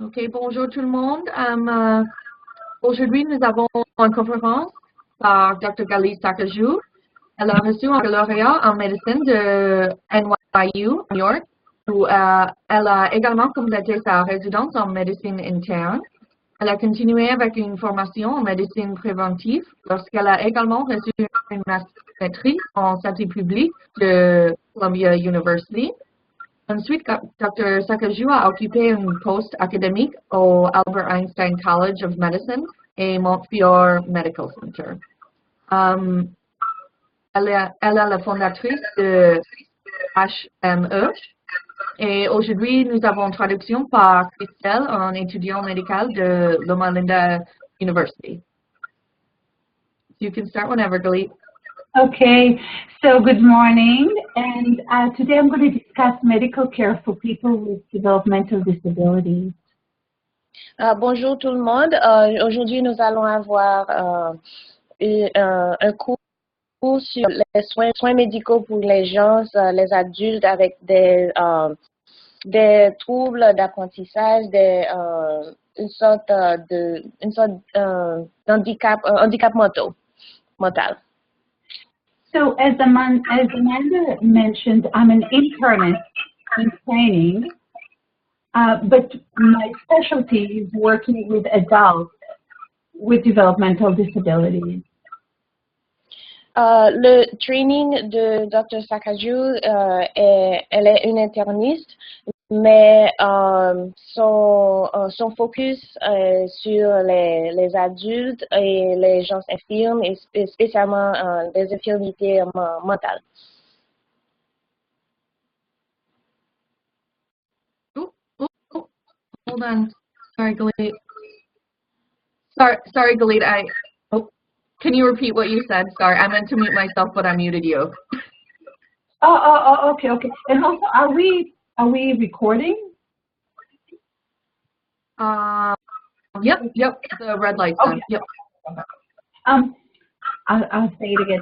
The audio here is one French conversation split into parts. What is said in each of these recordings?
OK, bonjour tout le monde. Aujourd'hui, nous avons une conférence par Dr. Sacajiu. Elle a reçu un baccalauréat en médecine de NYU, New York, où elle a également complété sa résidence en médecine interne. Elle a continué avec une formation en médecine préventive lorsqu'elle a également reçu une maîtrise en santé publique de Columbia University. Ensuite, Dr. Sacajiu a occupé un poste académique au Albert Einstein College of Medicine et Montefiore Medical Center. Elle est la fondatrice de HME et aujourd'hui, nous avons une traduction par Christelle, un étudiant médical de Loma Linda University. You can start whenever, Galit. Okay, so good morning, and today I'm going to discuss medical care for people with developmental disabilities. Bonjour tout le monde. Aujourd'hui, nous allons avoir un cours sur les soins médicaux pour les gens, les adultes avec des troubles d'apprentissage, une sorte d'handicap mental. So as Amanda mentioned, I'm an internist in training, but my specialty is working with adults with developmental disabilities. Le training de Dr. Sacajiu, elle est une interniste, mais son focus sur les adultes et les gens infirmes, et spécialement les infirmités mentales. Hold on. Sorry, Galit. Sorry, Galit. Can you repeat what you said? Sorry, I meant to mute myself, but I muted you. Okay. And also, are we recording? Yep. The red light's on. Okay. Yep. I'll say it again.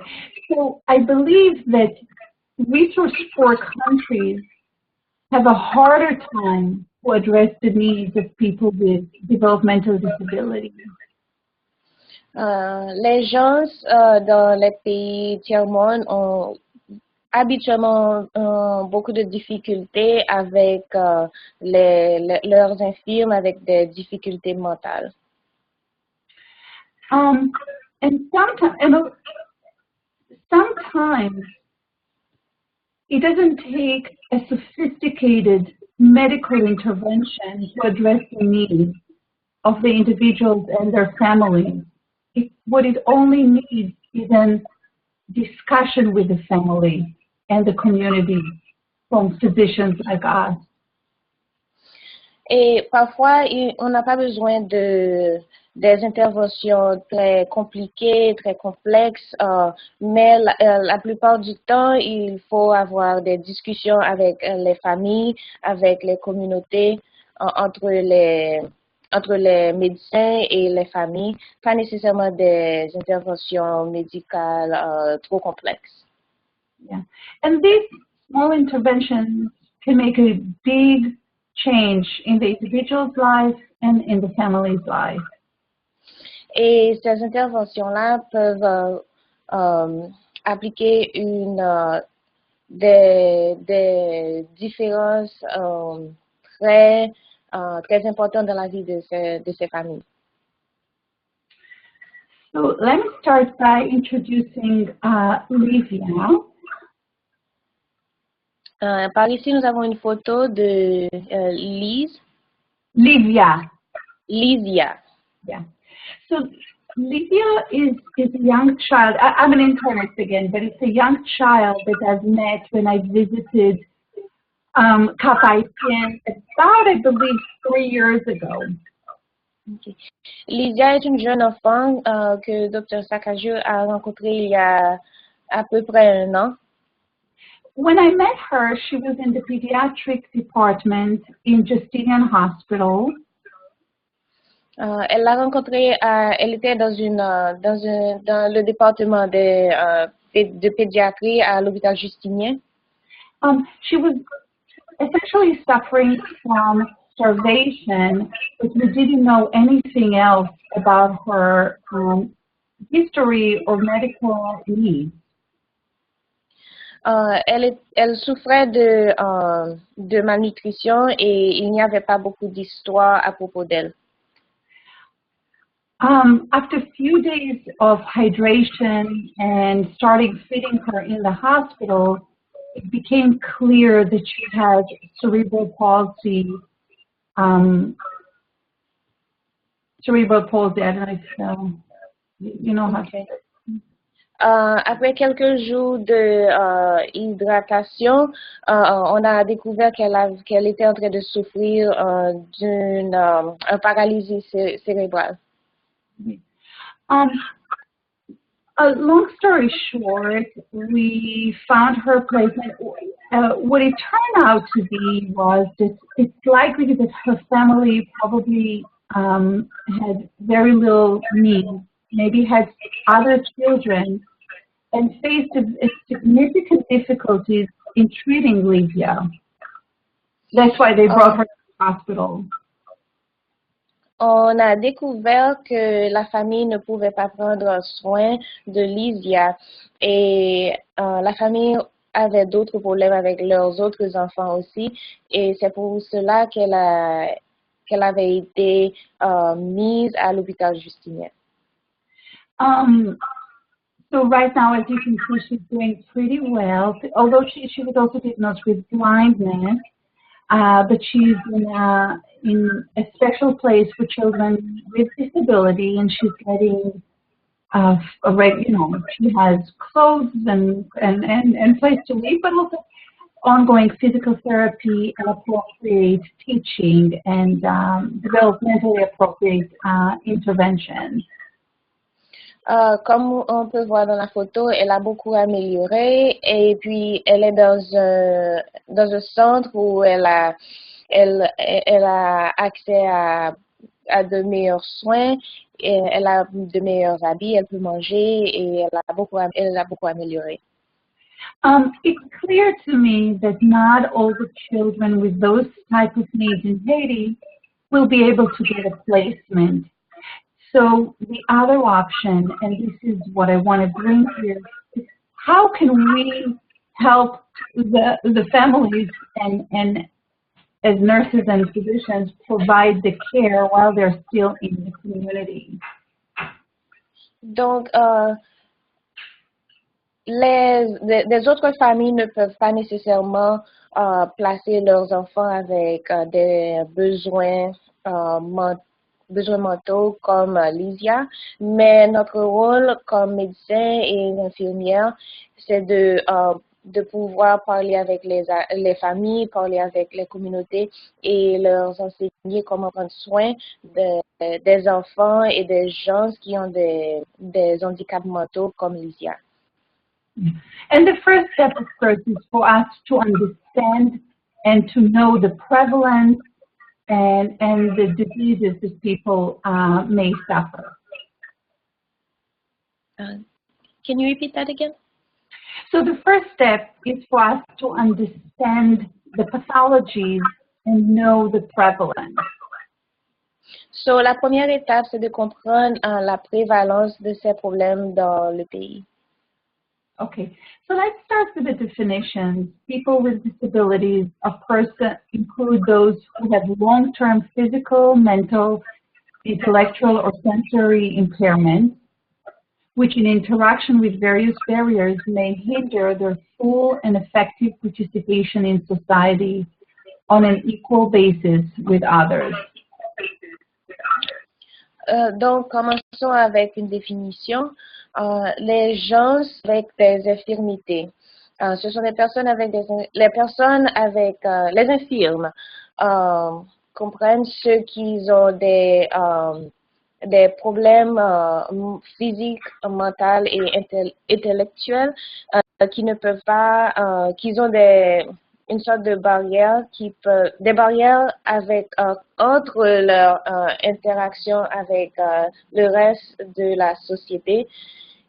So I believe that resource poor countries have a harder time to address the needs of people with developmental disabilities. Les gens dans les pays tiers-monde ont habituellement beaucoup de difficultés avec leurs infirmes avec des difficultés mentales. And sometimes it doesn't take a sophisticated medical intervention to address the needs of the individuals and their families. What it only needs is a discussion with the family and the community from physicians like us. Et parfois, on n'a pas besoin des interventions très compliquées, très complexes, mais la plupart du temps, il faut avoir des discussions avec les familles, avec les communautés, entre les médecins et les familles, pas nécessairement des interventions médicales trop complexes. Yeah, and these small interventions can make a big change in the individual's life and in the family's life. Et ces interventions-là peuvent appliquer des différences très importantes dans la vie de ces familles. So let me start by introducing Livia. Par ici, nous avons une photo de Livia. Yeah. So Livia is a young child. I'm an internist again, but it's a young child that I've met when I visited Cap Haitien about, I believe, 3 years ago. Okay. Lydia est une jeune enfant que Dr. Sacajiu a rencontrée il y a à peu près 1 an. When I met her, she was in the pediatric department in Justinian Hospital. Elle l'a rencontrée, elle était dans le département de pédiatrie à l'hôpital Justinien. She was essentially suffering from starvation, but we didn't know anything else about her history or medical needs. Elle souffrait de malnutrition et il n'y avait pas beaucoup d'histoires à propos d'elle. After a few days of hydration and starting feeding her in the hospital, it became clear that she had cerebral palsy. Cerebral palsy, I don't know if you know how to say it. Après quelques jours de hydratation, on a découvert qu'elle était en train de souffrir d'une paralysie cérébrale. Long story short, we found her placement. What it turned out to be was that it's likely that her family probably had very little means, maybe had other children, and faced a significant difficulties in treating Lydia. That's why they brought her to the hospital. On a découvert que la famille ne pouvait pas prendre soin de Lysia et la famille avait d'autres problèmes avec leurs autres enfants aussi et c'est pour cela qu'elle avait été mise à l'hôpital Justinien. So right now, as you can see, she's doing pretty well, although she was also diagnosed with blindness. But she's in a special place for children with disability, and she's getting she has clothes and place to live, but also ongoing physical therapy and appropriate teaching and developmentally appropriate interventions. Comme on peut voir dans la photo, elle a beaucoup amélioré et puis elle est dans un centre où elle a accès à de meilleurs soins, et elle a de meilleurs habits, elle peut manger et elle a beaucoup amélioré. It's clear to me that not all the children with those type of needs in Haiti will be able to get a placement. So the other option, and this is what I want to bring here, is how can we help the families and as nurses and physicians provide the care while they're still in the community? Donc, les autres familles ne peuvent pas nécessairement placer leurs enfants avec des besoins mentaux comme Lysia, mais notre rôle comme médecin et infirmière, c'est de pouvoir parler avec les familles, parler avec les communautés et leur enseigner comment prendre soin des enfants et des gens qui ont des handicaps mentaux comme Lysia. And the first step, of course, is for us to understand and to know the prevalence and the diseases that people may suffer. Can you repeat that again? So the first step is for us to understand the pathologies and know the prevalence. So la première étape, c'est de comprendre la prévalence de ces problèmes dans le pays. Okay, so let's start with the definitions. People with disabilities, of course, include those who have long-term physical, mental, intellectual, or sensory impairments, which in interaction with various barriers may hinder their full and effective participation in society on an equal basis with others. Donc, commençons avec une définition. Les gens avec des infirmités. Ce sont les personnes avec les infirmes comprennent ceux qui ont des problèmes physiques, mentaux et intellectuels qui ne peuvent pas, qui ont une sorte de barrière des barrières avec entre leur interaction avec le reste de la société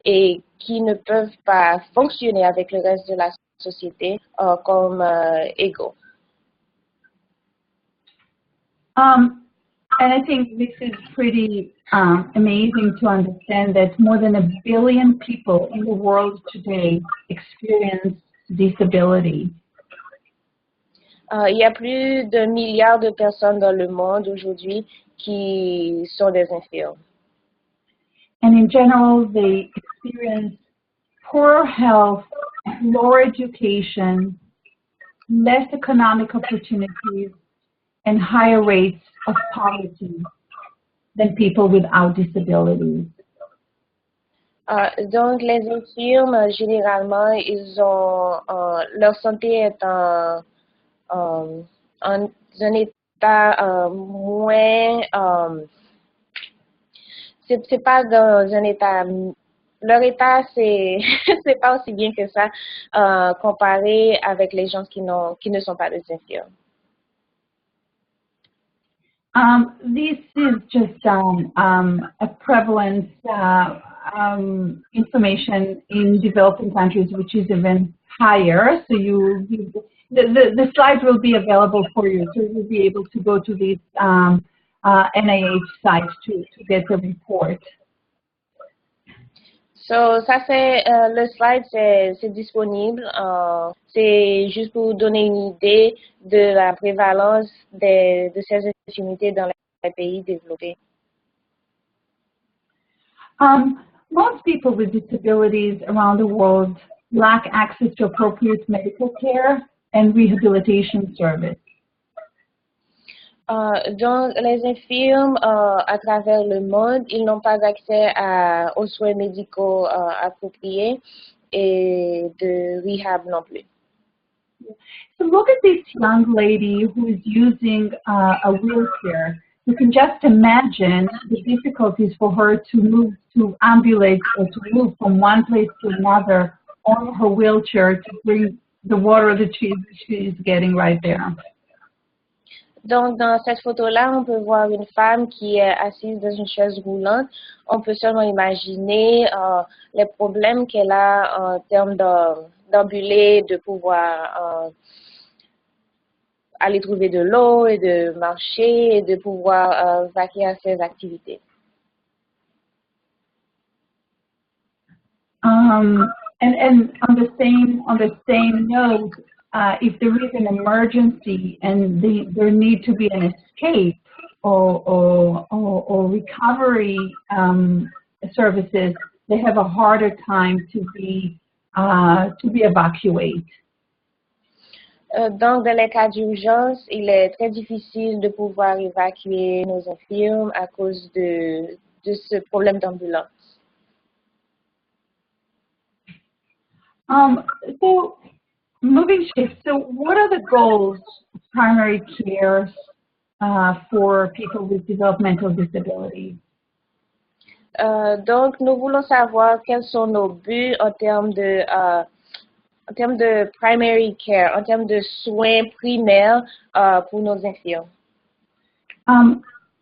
et qui ne peuvent pas fonctionner avec le reste de la société comme égaux. And I think this is pretty amazing to understand that more than 1 billion people in the world today experience disability. Il y a plus d'1 milliard de personnes dans le monde aujourd'hui qui sont des infirmes. And in general, they experience poor health, lower education, less economic opportunities, and higher rates of poverty than people without disabilities. Donc, les infirmes, généralement, ils ont, leur santé est en un état moins, c'est pas dans un état, leur état c'est c'est pas aussi bien que ça comparé avec les gens qui ne sont pas des infirmes. This is just a prevalence information in developing countries, which is even higher. So the slides will be available for you, so you'll be able to go to this NIH site to get the report. So, ça c'est le slide, c'est disponible. C'est juste pour vous donner une idée de la prévalence de ces infirmités dans les pays développés. Most people with disabilities around the world lack access to appropriate medical care and rehabilitation service. Donc, les infirmes à travers le monde, ils n'ont pas accès aux soins médicaux appropriés et de rehab non plus. So look at this young lady who is using a wheelchair. You can just imagine the difficulties for her to move, to ambulate, or to move from one place to another on her wheelchair to bring the water that she's getting right there. Donc, dans cette photo-là, on peut voir une femme qui est assise dans une chaise roulante. On peut seulement imaginer les problèmes qu'elle a en termes d'ambuler, de pouvoir aller trouver de l'eau et de marcher et de pouvoir vaquer à ses activités. And on the same note, if there is an emergency and there need to be an escape or recovery services, they have a harder time to be evacuated. Donc, dans les cas d'urgence, il est très difficile de pouvoir évacuer nos infirmes à cause de ce problème d'ambulance. So, moving shift. So, what are the goals of primary care for people with developmental disabilities? Donc, nous voulons savoir quels sont nos buts en termes de primary care, en termes de soins primaires pour nos infirmes.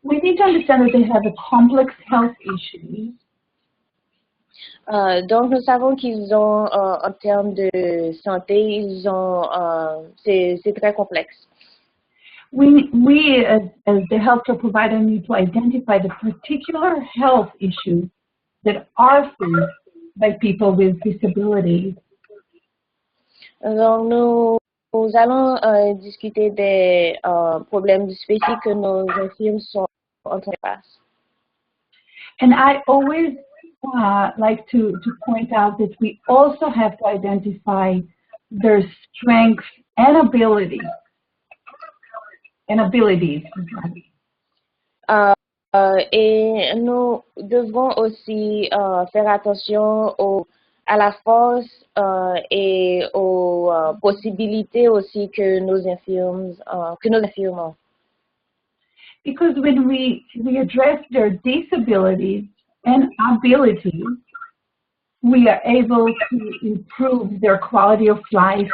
We need to understand that they have a complex health issues. Donc, nous savons qu'ils ont, en termes de santé, c'est très complexe. We as the healthcare provider need to identify the particular health issues that are faced by people with disabilities. Donc, nous allons discuter des problèmes spécifiques que nos infirmes sont en train de faire. And I always like to point out that we also have to identify their strengths and abilities. Et nous devons aussi faire attention à la force et aux possibilités aussi que nos infirmes ont. Because when we address their disabilities and abilities, we are able to improve their quality of life,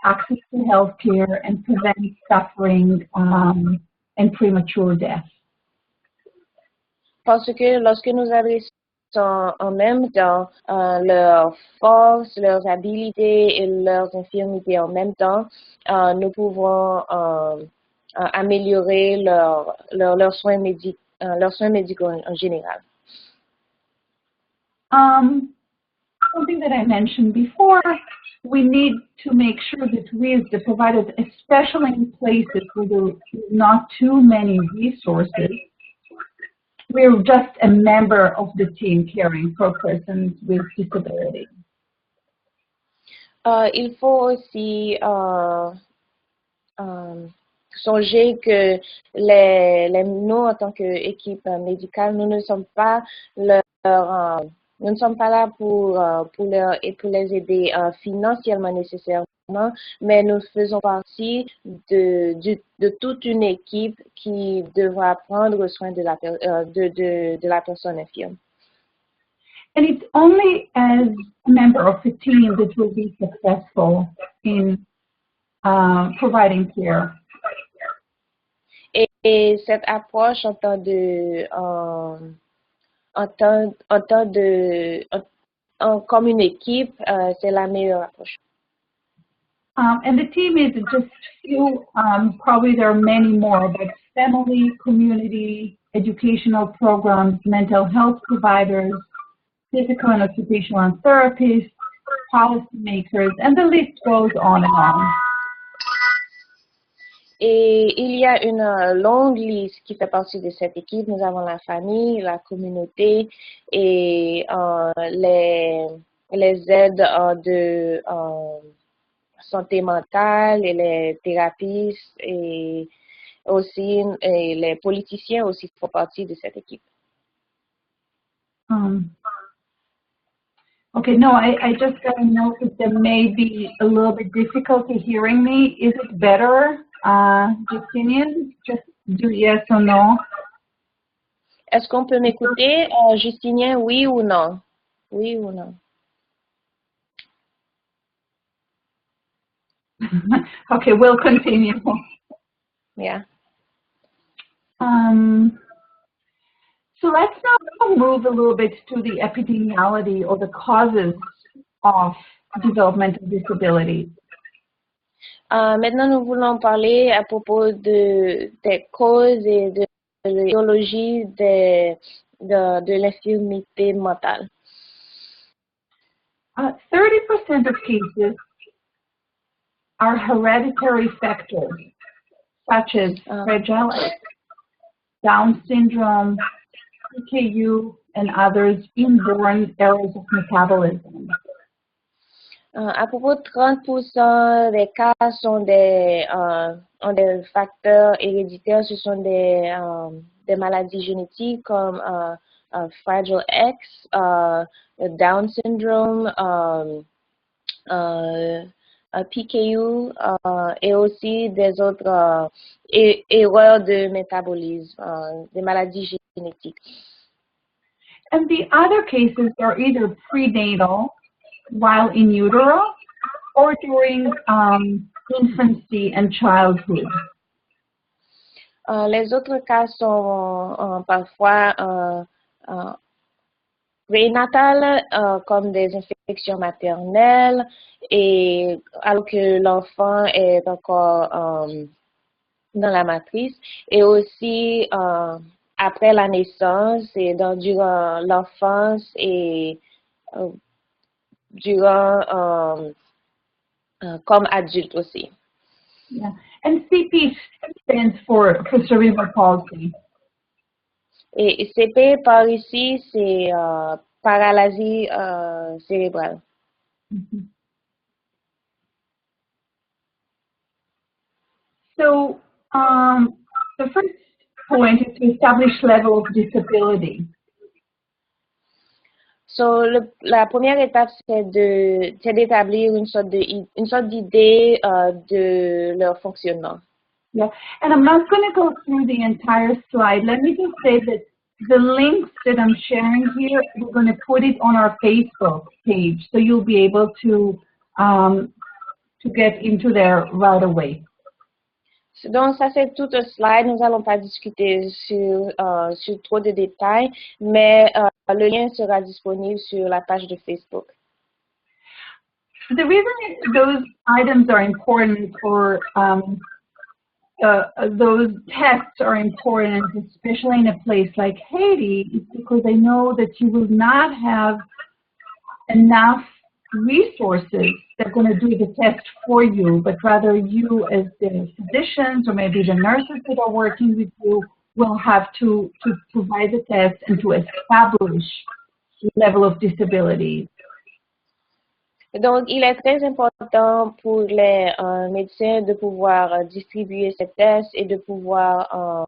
access to health care, and prevent suffering and premature death. Parce que lorsque nous adressons en même temps leurs forces, leurs habiletés et leurs infirmités en même temps, nous pouvons améliorer leurs soins médicaux en général. Something that I mentioned before, we need to make sure that we as the providers, especially in places where there are not too many resources, we're just a member of the team caring for persons with disability. Il faut aussi songer que nous, en tant qu'équipe médicale, nous ne sommes pas nous ne sommes pas là pour les aider financièrement nécessairement, mais nous faisons partie de toute une équipe qui devra prendre soin de la personne infirme. And it's only as a member of the team that will be successful in providing care. Et cette approche comme une équipe, c'est la meilleure approche. And the team is just few, probably there are many more, but family, community, educational programs, mental health providers, physical and occupational therapists, policymakers, and the list goes on and on. Et il y a une longue liste qui fait partie de cette équipe. Nous avons la famille, la communauté et les aides de santé mentale et les thérapeutes et aussi les politiciens aussi font partie de cette équipe. Okay, no, I just got a note that there may be a little bit difficulty hearing me. Is it better, Justinian? Just do yes or no. Est-ce qu'on peut m'écouter, Justinien, oui ou non? Oui ou non? Okay, we'll continue. Yeah. So let's now move a little bit to the epidemiology or the causes of developmental disability. Maintenant, nous voulons parler à propos des causes et de l'étiologie de l'infirmité mentale. 30% of cases are hereditary factors, such as Fragile X, Down syndrome, Sacajiu, and others, inborn errors of metabolism. À propos de 30% des cas sont des facteurs héréditaires, ce sont des maladies génétiques comme Fragile X, Down syndrome, PKU et aussi des autres erreurs de métabolisme, des maladies génétiques. And the other cases are either prenatal, while in utero, or during infancy and childhood. Les autres cas sont parfois prénatales, comme des infections maternelles, et alors que l'enfant est encore dans la matrice, et aussi après la naissance et durant l'enfance et durant comme adulte aussi. Yeah. And CP stands for cerebral palsy. Et CP par ici, c'est paralysie cérébrale. Mm-hmm. So the first point is to establish level of disability. So, la première étape, c'est d'établir une sorte d'idée de leur fonctionnement. Yeah, and I'm not going to go through the entire slide. Let me just say that the links that I'm sharing here, we're going to put it on our Facebook page, so you'll be able to get into there right away. Donc, ça, c'est tout un slide. Nous n'allons pas discuter sur trop de détails, mais le lien sera disponible sur la page de Facebook. The reason those items are important, or those tests are important, especially in a place like Haiti, is because I know that you will not have enough resources that are going to do the test for you, but rather you as the physicians or maybe the nurses that are working with you will have to provide the test and to establish the level of disability. Donc, il est très important pour les médecins de pouvoir distribuer ces tests et de pouvoir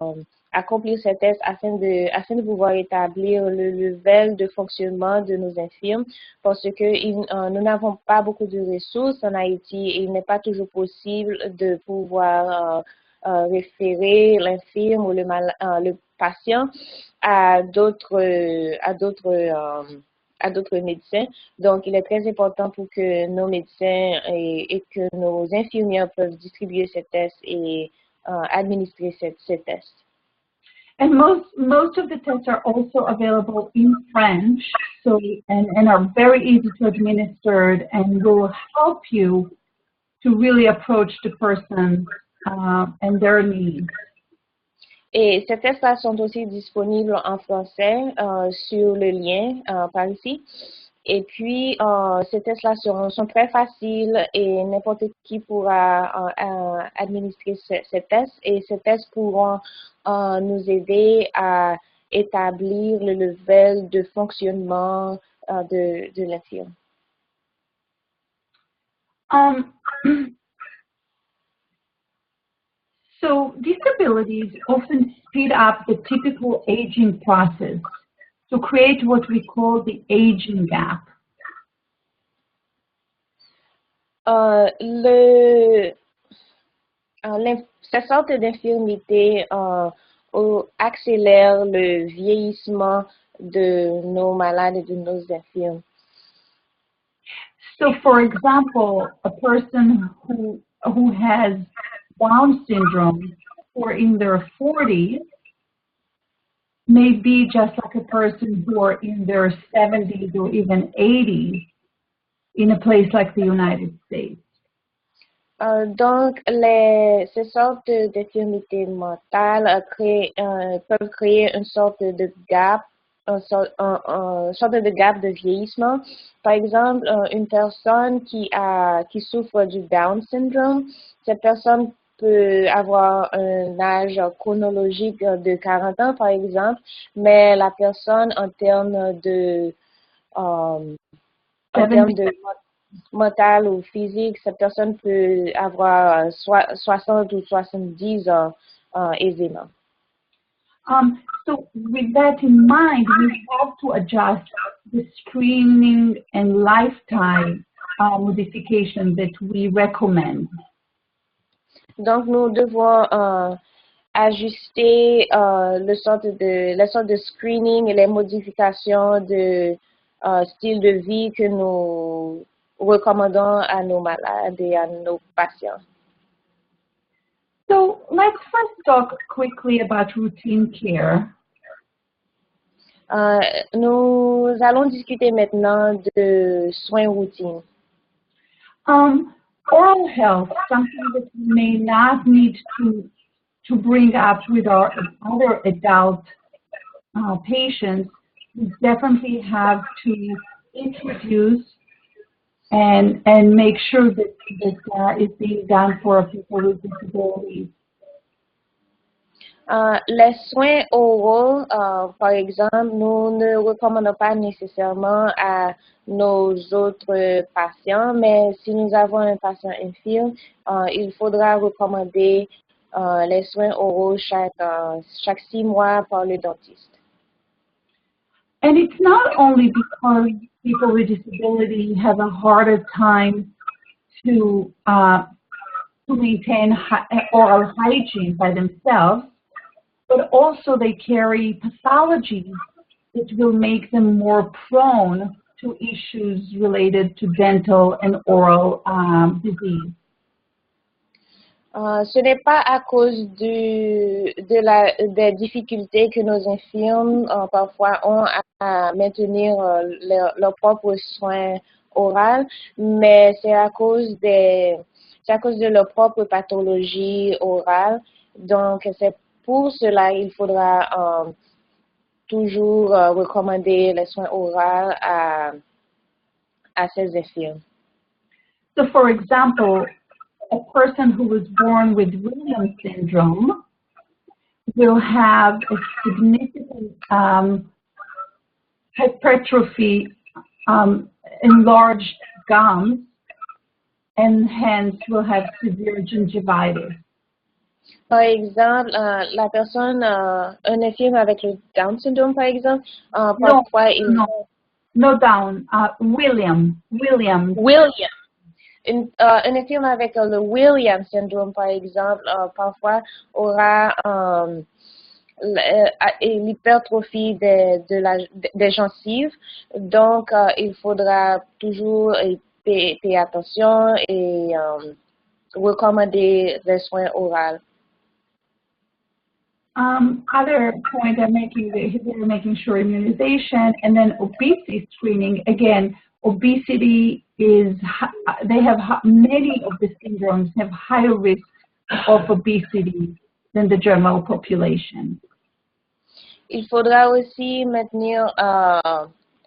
accomplir ces tests afin de pouvoir établir le level de fonctionnement de nos infirmes, parce que nous n'avons pas beaucoup de ressources en Haïti et il n'est pas toujours possible de pouvoir référer l'infirme ou le patient à d'autres médecins. Donc, il est très important pour que nos médecins et que nos infirmières peuvent distribuer ces tests et administrer ces tests. And most of the tests are also available in French, so and are very easy to administer and will help you to really approach the person and their needs. Et ces tests-là sont aussi disponibles en français sur le lien par ici. Et puis, ces tests-là sont très faciles et n'importe qui pourra administrer ces tests. Et ces tests pourront nous aider à établir le level de fonctionnement de l'infirme. So disabilities often speed up the typical aging process to create what we call the aging gap. Cette sorte d'infirmité accélère le vieillissement de nos malades et de nos infirmes. So, for example, a person who has Down syndrome or in their 40s may be just like a person who are in their 70s or even 80s in a place like the United States. Donc, ces sortes d'infirmités mentales peuvent créer une sorte de gap, une sorte de gap de vieillissement. Par exemple, une personne qui souffre du Down syndrome, cette personne peut avoir un âge chronologique de 40 ans, par exemple, mais la personne en termes de mental ou physique, cette personne peut avoir 60 ou 70 ans aisément. So with that in mind, we have to adjust the screening and lifetime modification that we recommend. Donc, nous devons ajuster la sorte de screening et les modifications de style de vie que nous recommandons à nos malades et à nos patients. So let's first talk quickly about routine care. Nous allons discuter maintenant de soins routines. Oral health, something that we may not need to bring up with our other adult patients, we definitely have to introduce and make sure that is being done for people with disabilities. Les soins oraux, par exemple, nous ne recommandons pas nécessairement à nos autres patients, mais si nous avons un patient infirme, il faudra recommander les soins oraux chaque 6 mois par le dentiste. And it's not only because people with disability have a harder time to maintain oral hygiene by themselves, but also they carry pathologies that will make them more prone to issues related to dental and oral disease. Ce n'est pas à cause des difficultés que nos infirmes parfois ont à maintenir leurs propres soins oraux, mais c'est à cause de leur propre pathologie orale. Donc, c'est pour cela qu'il faudra toujours recommander les soins oraux à ces infirmes. So, for example, a person who was born with Williams syndrome will have a significant hypertrophy, enlarged gums, and hence will have severe gingivitis. Par exemple, la personne, un infirme avec le Down syndrome, par exemple, parfois no Down, Williams. Un infirme avec le Williams syndrome, par exemple, parfois aura l'hypertrophie des gencives. Donc, il faudra toujours payer attention et recommander les soins oraux. Other point they're making sure immunization and then obesity screening. Again, obesity is, many of the syndromes have higher risk of obesity than the general population. Il faudra aussi maintenir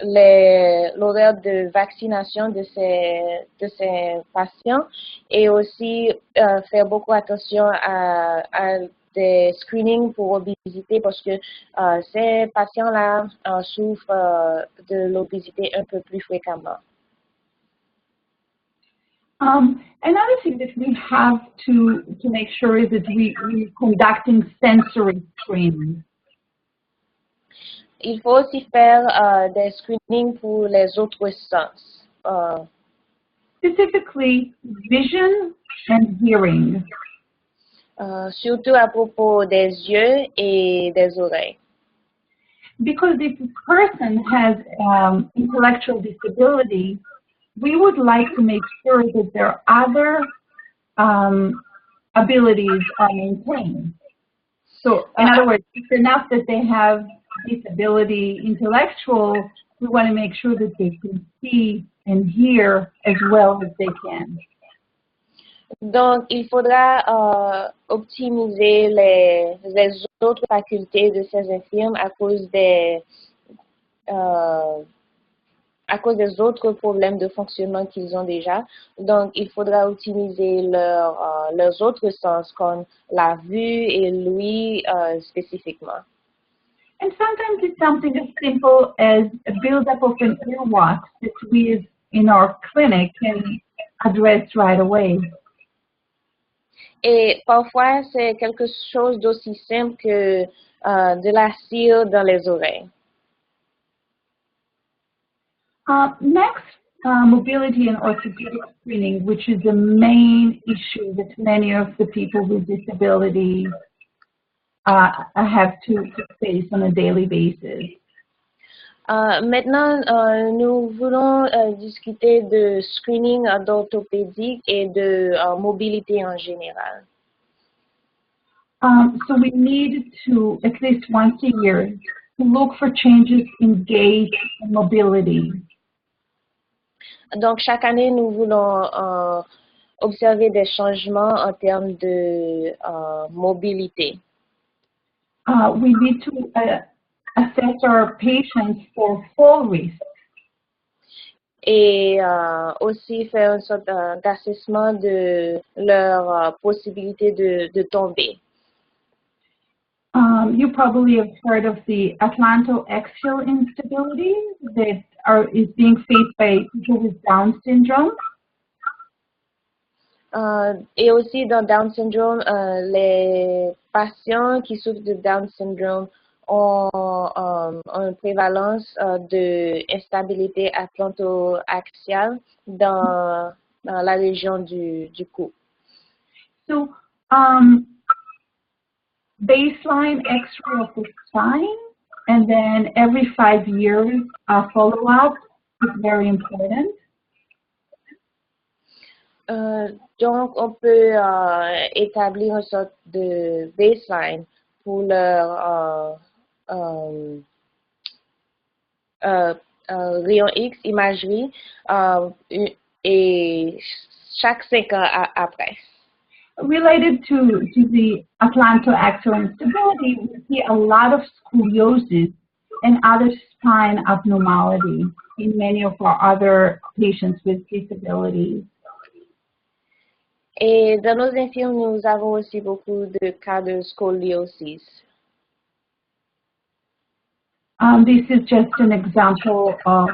l'horaire de vaccination de ces patients et aussi faire beaucoup attention à des screenings pour obésité parce que ces patients-là souffrent de l'obésité un peu plus fréquemment. Another thing that we have to make sure is that we're conducting sensory screening. Il faut aussi faire des screenings pour les autres sens. Specifically, vision and hearing. Surtout à propos des yeux et des oreilles. Because if a person has intellectual disability, we would like to make sure that their other abilities are maintained. So, in other words, it's enough that they have disability intellectual, we want to make sure that they can see and hear as well as they can. Donc, il faudra optimiser les autres facultés de ces infirmes à cause des autres problèmes de fonctionnement qu'ils ont déjà. Donc, il faudra optimiser leurs autres sens, comme la vue et l'ouïe spécifiquement. And sometimes it's something as simple as a buildup of an earwax that we in our clinic can address right away. Et parfois, c'est quelque chose d'aussi simple que de la cire dans les oreilles. Next, mobility and orthopedic screening, which is the main issue that many of the people with disabilities have to face on a daily basis. Maintenant, nous voulons discuter de screening d'orthopédique et de mobilité en général. So we need to, at least once a year, to look for changes in gait and mobility. Donc, chaque année, nous voulons observer des changements en termes de mobilité. We need to assess our patients for fall risk. Et aussi faire une sorte d'assessment de leur possibilité de tomber. You probably have heard of the atlantoaxial instability that is being faced by people with Down syndrome. Et aussi dans Down syndrome, les patients qui souffrent de Down syndrome ont une prévalence d'instabilité atlantoaxiale dans la région du cou. So, baseline X-ray of the spine, and then every 5 years, follow-up is very important. Donc, on peut établir une sorte de baseline pour leur rayon X, imagerie, et chaque 5 ans après. Related to the atlantoaxial instability, we see a lot of scoliosis and other spine abnormality in many of our other patients with disabilities. Et dans nos infirmes, nous avons aussi beaucoup de cas de scoliosis. This is just an example of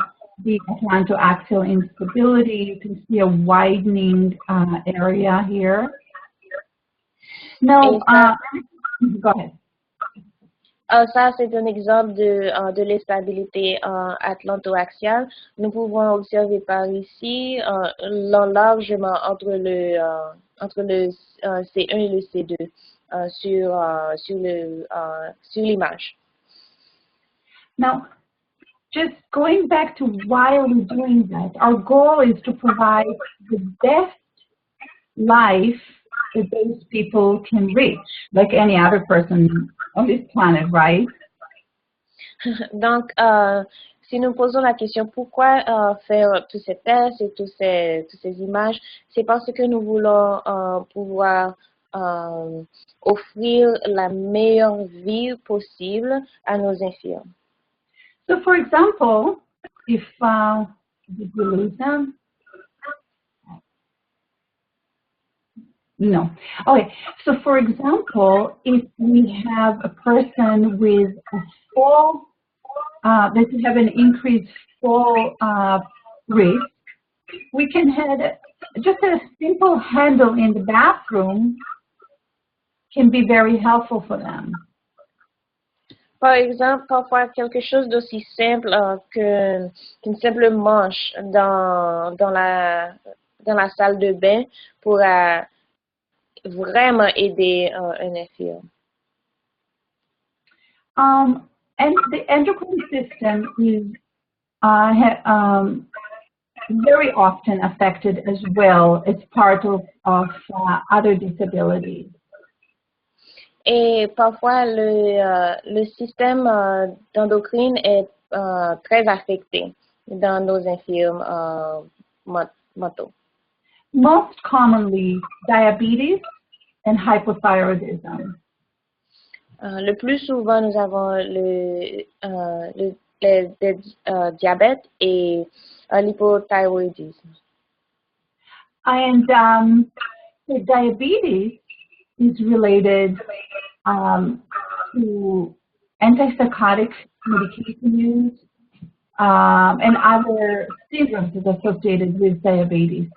the atlantoaxial instability. You can see a widening area here. No, go ahead. Ça, c'est un exemple de l'instabilité atlantoaxiale. Nous pouvons observer par ici, l'enlargement entre le C1 et le C2 sur l'image. Now, just going back to why are we doing that, our goal is to provide the best life that those people can reach, like any other person on this planet, right? Donc, si nous posons la question pourquoi faire tous ces tests et toutes ces images, c'est parce que nous voulons pouvoir offrir la meilleure vie possible à nos infirmes. So, for example, if did we lose them? No. Okay. So, for example, if we have a person with a fall, that have an increased fall risk, we can have just a simple handle in the bathroom can be very helpful for them. Par exemple, parfois quelque chose d'aussi simple qu'une simple manche dans la salle de bain pourra vraiment aider un infirme. And the endocrine system is very often affected as well as part of other disabilities. Et parfois, le système d'endocrine est très affecté dans nos infirmes mentaux. Most commonly, diabetes and hypothyroidism. Le plus souvent, nous avons le diabète et l'hypothyroïdisme. And the diabetes is related to antipsychotic medication use and other syndromes associated with diabetes.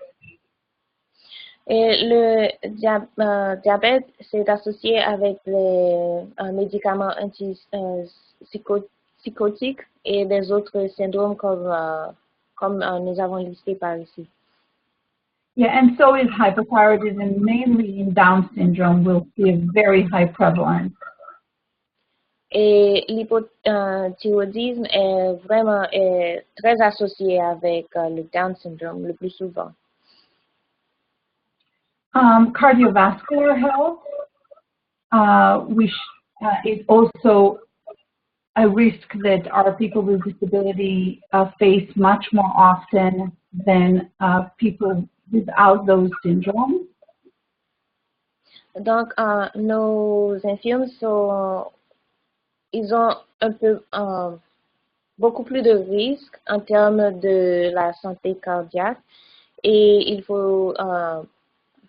Et le diabète, c'est associé avec les médicaments antipsychotiques et des autres syndromes comme nous avons listé par ici. Yeah, and so is hypothyroidism, mainly in Down syndrome, we'll see a very high prevalence. Et l'hypothyroïdisme est vraiment très associé avec le Down syndrome le plus souvent. Cardiovascular health is also a risk that our people with disability face much more often than people without those syndromes. Donc, nos infirmes ils ont beaucoup plus de risques en termes de la santé cardiaque et il faut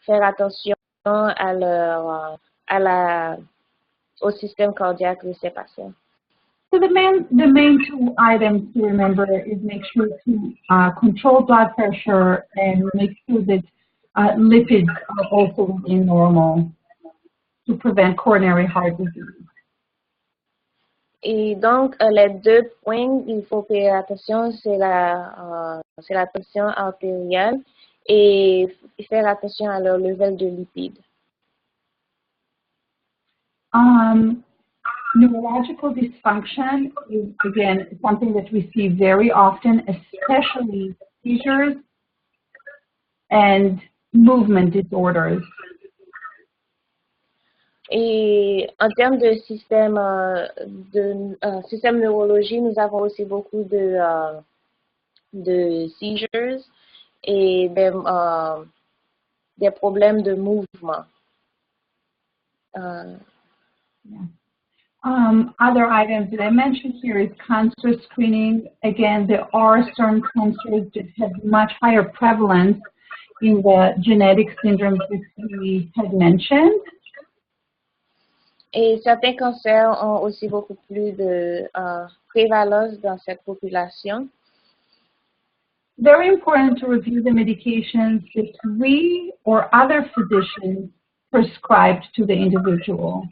faire attention au système cardiaque de ces patients. So the main two items to remember is make sure to control blood pressure and make sure that lipids are also within normal to prevent coronary heart disease. Et donc, les deux points qu'il faut faire attention, c'est la tension artérielle et faire attention à leur level de lipides. Neurological dysfunction is, again, something that we see very often, especially seizures and movement disorders. Et en termes de système neurologie, nous avons aussi beaucoup de seizures et des problèmes de mouvement. Other items that I mentioned here is cancer screening. Again, there are certain cancers that have much higher prevalence in the genetic syndromes that we had mentioned. Et certains cancers ont aussi beaucoup plus de prévalence dans cette population. Very important to review the medications that we or other physicians prescribed to the individual.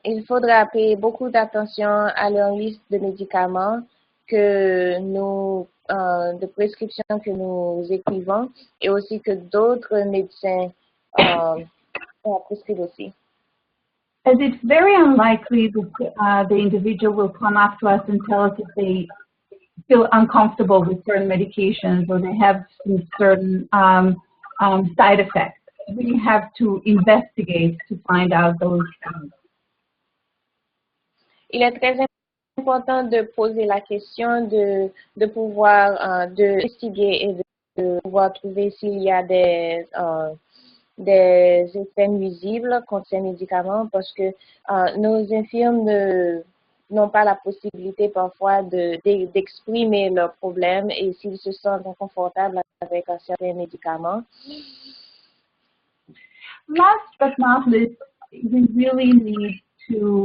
Il faudra payer beaucoup d'attention à leur liste de médicaments que de prescriptions que nous écrivons et aussi que d'autres médecins prescrivent aussi. As it's very unlikely that the individual will come up to us and tell us if they feel uncomfortable with certain medications or they have some certain side effects. We have to investigate to find out those things. Il est très important de poser la question, de pouvoir investiguer et de pouvoir trouver s'il y a des effets nuisibles contre ces médicaments parce que nos infirmes n'ont pas la possibilité parfois d'exprimer leurs problèmes et s'ils se sentent inconfortables avec certains médicaments. Last but not least, we really need to